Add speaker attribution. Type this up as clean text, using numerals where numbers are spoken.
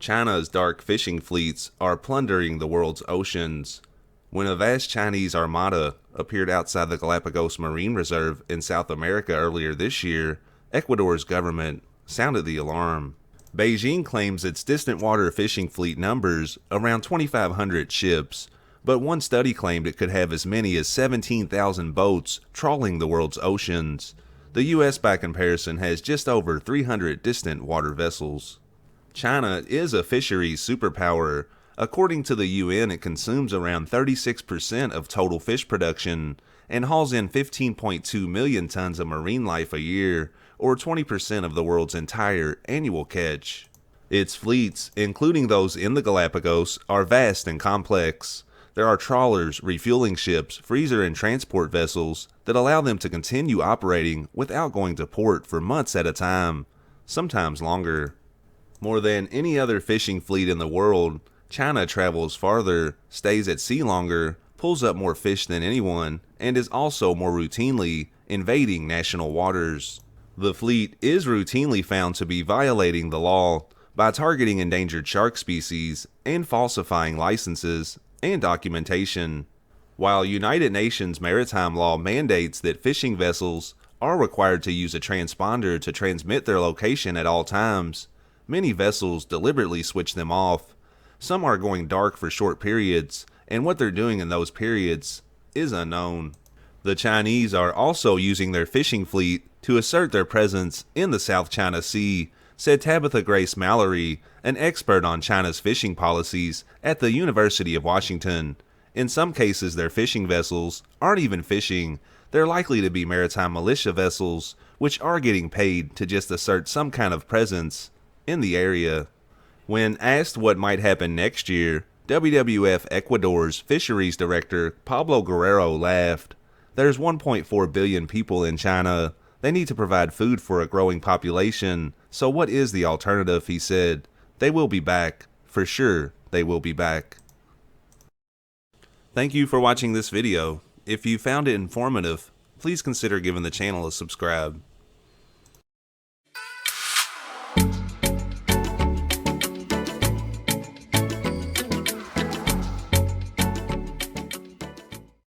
Speaker 1: China's dark fishing fleets are plundering the world's oceans. When a vast Chinese armada appeared outside the Galapagos Marine Reserve in South America earlier this year, Ecuador's government sounded the alarm. Beijing claims its distant water fishing fleet numbers around 2,500 ships, but one study claimed it could have as many as 17,000 boats trawling the world's oceans. The U.S., by comparison, has just over 300 distant water vessels. China is a fisheries superpower. According to the UN, it consumes around 36% of total fish production and hauls in 15.2 million tons of marine life a year, or 20% of the world's entire annual catch. Its fleets, including those in the Galapagos, are vast and complex. There are trawlers, refueling ships, freezer and transport vessels that allow them to continue operating without going to port for months at a time, sometimes longer. More than any other fishing fleet in the world, China travels farther, stays at sea longer, pulls up more fish than anyone, and is also more routinely invading national waters. The fleet is routinely found to be violating the law by targeting endangered shark species and falsifying licenses and documentation. While United Nations maritime law mandates that fishing vessels are required to use a transponder to transmit their location at all times, many vessels deliberately switch them off. Some are going dark for short periods, and what they're doing in those periods is unknown. The Chinese are also using their fishing fleet to assert their presence in the South China Sea, said Tabitha Grace Mallory, an expert on China's fishing policies at the University of Washington. In some cases, their fishing vessels aren't even fishing. They're likely to be maritime militia vessels, which are getting paid to just assert some kind of presence in the area. When asked what might happen next year, WWF Ecuador's fisheries director Pablo Guerrero laughed. There's 1.4 billion people in China. They need to provide food for a growing population. So what is the alternative, he said. They will be back. For sure, they will be back. Thank you for watching this video. If you found it informative, please consider giving the channel a subscribe.